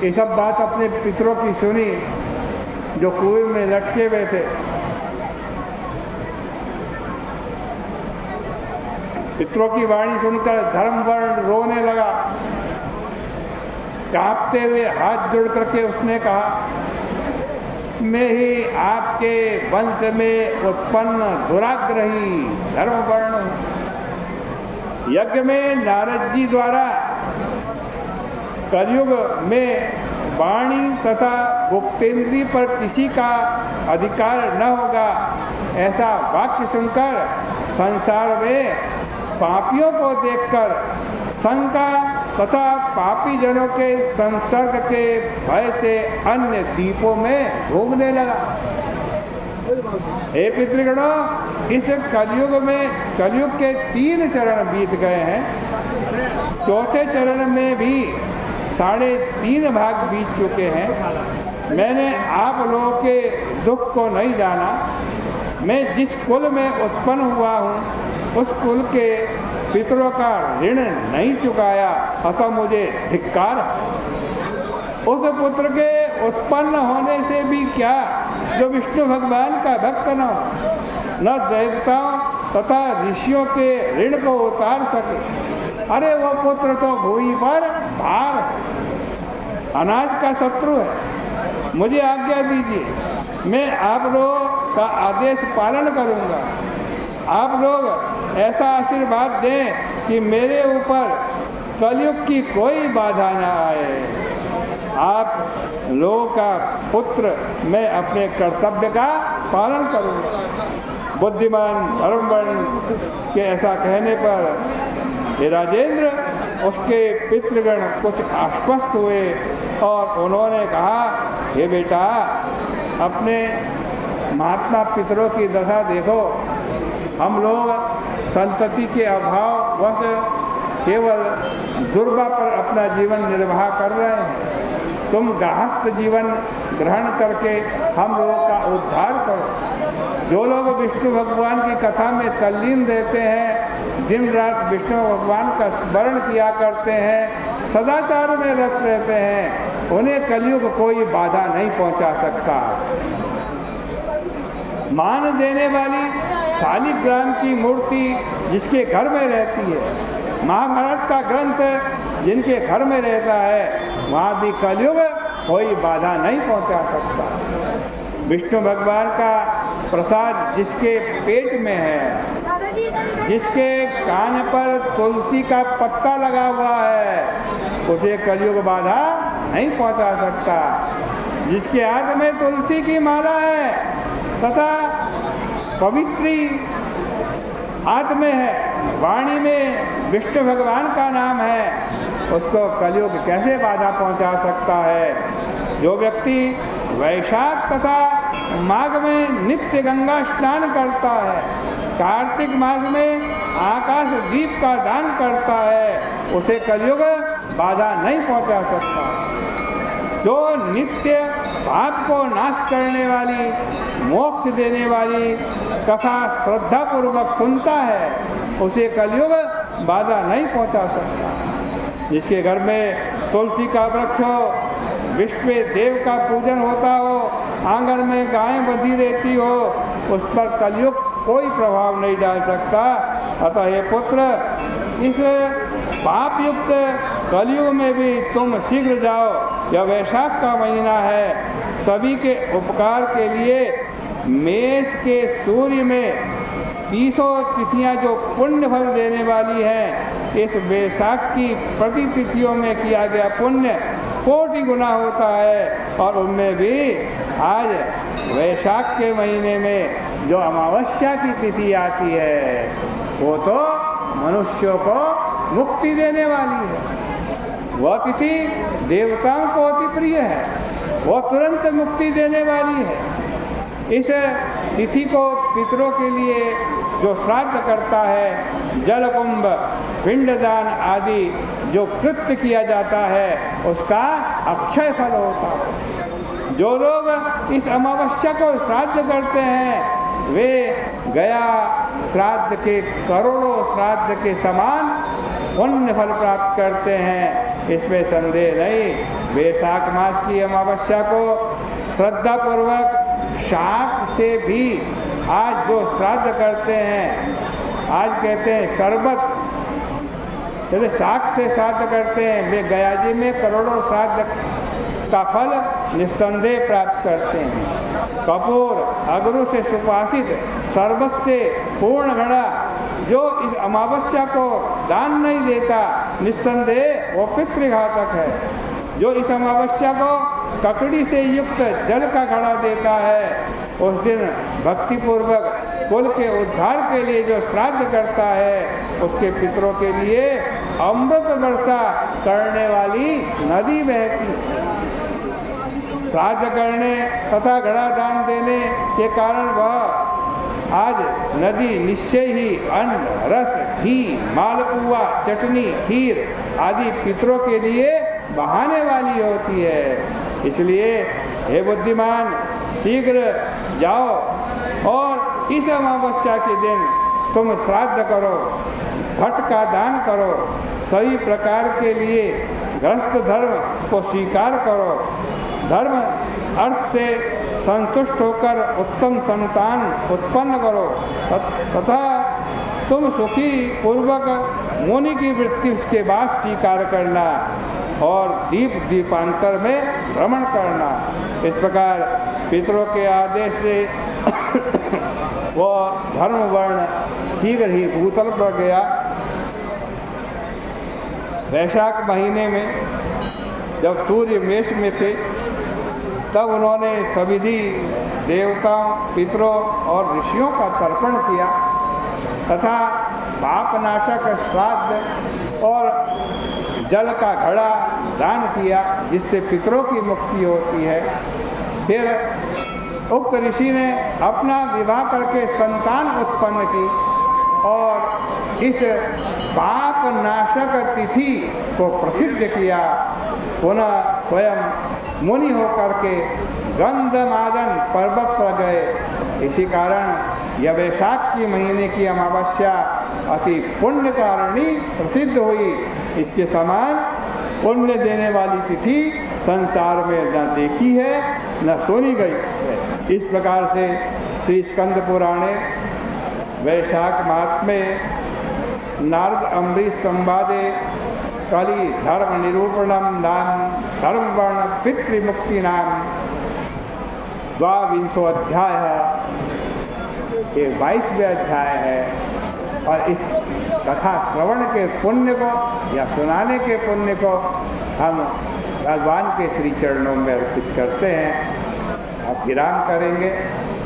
ये सब बात अपने पितरों की सुनी जो कुएं में लटके हुए थे। पितरों की वाणी सुनकर धर्मवर्ण रोने लगा। कांपते हुए हाथ जोड़ करके उसने कहा, मैं ही आपके वंश में उत्पन्न दुराग्रही धर्मवर्ण हूँ। यज्ञ में नारद जी द्वारा कलयुग में वाणी तथा गुप्तेंद्री पर किसी का अधिकार न होगा, ऐसा वाक्य सुनकर संसार में पापियों को देखकर शंका तथा पापी जनों के संसर्ग के भय से अन्य द्वीपों में घूमने लगा। हे पितृगणों, इस कलयुग में कलयुग के 3 चरण बीत गए हैं। चौथे चरण में भी 3.5 भाग बीत चुके हैं। मैंने आप लोगों के दुख को नहीं जाना। मैं जिस कुल में उत्पन्न हुआ हूँ उस कुल के पितरों का ऋण नहीं चुकाया, अतः मुझे धिक्कार। उस पुत्र के उत्पन्न होने से भी क्या जो विष्णु भगवान का भक्त न हो, न देवताओं तथा ऋषियों के ऋण को उतार सके। अरे वो पुत्र तो भूमि पर भार है, अनाज का शत्रु है। मुझे आज्ञा दीजिए, मैं आप लोगों का आदेश पालन करूंगा। आप लोग ऐसा आशीर्वाद दें कि मेरे ऊपर कलयुग की कोई बाधा न आए। आप लोगों का पुत्र मैं अपने कर्तव्य का पालन करूंगा। बुद्धिमान धर्मवर्ण के ऐसा कहने पर हे राजेंद्र, उसके पितृगण कुछ आश्वस्त हुए और उन्होंने कहा, हे बेटा, अपने महात्मा पितरों की दशा देखो। हम लोग संतति के अभाव वश केवल दुर्बा पर अपना जीवन निर्वाह कर रहे हैं। तुम गृहस्थ जीवन ग्रहण करके हम लोगों का उद्धार करो। जो लोग विष्णु भगवान की कथा में तल्लीन रहते हैं, दिन रात विष्णु भगवान का स्मरण किया करते हैं, सदाचार में रत रहते हैं, उन्हें कलयुग कोई बाधा नहीं पहुंचा सकता। मान देने वाली शालिग्राम की मूर्ति जिसके घर में रहती है, महाभारत का ग्रंथ जिनके घर में रहता है, वहाँ भी कलयुग कोई बाधा नहीं पहुँचा सकता। विष्णु भगवान का प्रसाद जिसके पेट में है, जिसके कान पर तुलसी का पत्ता लगा हुआ है, उसे कलयुग बाधा नहीं पहुँचा सकता। जिसके हाथ में तुलसी की माला है तथा पवित्री हाथ में है, वाणी में विष्णु भगवान का नाम है, उसको कलयुग कैसे बाधा पहुंचा सकता है। जो व्यक्ति वैशाख तथा माघ में नित्य गंगा स्नान करता है, कार्तिक माघ में आकाश दीप का दान करता है, उसे कलयुग बाधा नहीं पहुंचा सकता। जो नित्य पाप को नाश करने वाली, मोक्ष देने वाली कथा श्रद्धा पूर्वक सुनता है, उसे कलयुग बाधा नहीं पहुंचा सकता। जिसके घर में तुलसी का वृक्ष हो, विश्व में देव का पूजन होता हो, आंगन में गायें बंधी रहती हो, उस पर कलयुग कोई प्रभाव नहीं डाल सकता। अतः हे पुत्र, इस पाप युक्त कलयुग में भी तुम शीघ्र जाओ। यह वैशाख का महीना है। सभी के उपकार के लिए मेष के सूर्य में 30 तिथियां जो पुण्य फल देने वाली हैं, इस वैशाख की प्रति तिथियों में किया गया पुण्य कोटि गुना होता है। और उनमें भी आज वैशाख के महीने में जो अमावस्या की तिथि आती है, वो तो मनुष्यों को मुक्ति देने वाली है। वह तिथि देवताओं को अति प्रिय है, वह तुरंत मुक्ति देने वाली है। इस तिथि को पितरों के लिए जो श्राद्ध करता है, जलकुंभ, पिंडदान आदि जो कृत्य किया जाता है, उसका अक्षय फल होता है। जो लोग इस अमावस्या को श्राद्ध करते हैं, वे गया श्राद्ध के करोड़ों श्राद्ध के समान पुण्य फल प्राप्त करते हैं। इसमें संदेह नहीं। वैशाख मास की अमावस्या को श्रद्धापूर्वक शाक से भी आज जो श्राद्ध करते हैं, आज कहते हैं शरबत, जैसे शाक से श्राद्ध करते हैं, वे गया जी में करोड़ों श्राद्ध का फल निस्संदेह प्राप्त करते हैं। कपूर अगरू से सुपासित शरबत से पूर्ण घड़ा जो इस अमावस्या को दान नहीं देता, निस्संदेह वो पितृघातक है। जो इस अमावस्या को ककड़ी से युक्त जल का घड़ा देता है, उस दिन भक्तिपूर्वक कुल के उद्धार के लिए जो श्राद्ध करता है, उसके पितरों के लिए अमृत वर्षा करने वाली नदी बहती। श्राद्ध करने तथा घड़ा दान देने के कारण वह आज नदी निश्चय ही अन्न, रस, घी, मालपुआ, चटनी, खीर आदि पितरों के लिए बहाने वाली होती है। इसलिए हे बुद्धिमान, शीघ्र जाओ और इस अमावस्या के दिन तुम श्राद्ध करो, घट का दान करो, सभी प्रकार के लिए गृहस्थ धर्म को स्वीकार करो, धर्म अर्थ से संतुष्ट होकर उत्तम संतान उत्पन्न करो तथा तुम सुखी पूर्वक मुनि की वृत्ति उसके बाद स्वीकार करना और दीपांतर में भ्रमण करना। इस प्रकार पितरों के आदेश से वह धर्म वर्ण शीघ्र ही भूतल पर गया। वैशाख महीने में जब सूर्य मेष में थे, तब उन्होंने सविधि देवताओं, पितरों और ऋषियों का तर्पण किया तथा पापनाशक श्राद्ध और जल का घड़ा दान किया, जिससे पितरों की मुक्ति होती है। फिर उक्त ऋषि ने अपना विवाह करके संतान उत्पन्न की और इस पाप नाशक तिथि को प्रसिद्ध किया। पुनः स्वयं मुनि होकर के गंधमादन पर्वत पर गए। इसी कारण यह वैशाख की महीने की अमावस्या अति पुण्य कारिणी प्रसिद्ध हुई। इसके समान पुण्य देने वाली तिथि संसार में न देखी है न सुनी गई है। इस प्रकार से श्री स्कंद पुराणे वैशाख मास में नारद अम्बरीश संवादे कलि धर्म निरूपणम नाम धर्म वर्ण पितृमुक्ति नाम 22वां अध्याय है, ये 22वें अध्याय है। और इस कथा श्रवण के पुण्य को या सुनाने के पुण्य को हम भगवान के श्री चरणों में अर्पित करते हैं। अब विराम करेंगे।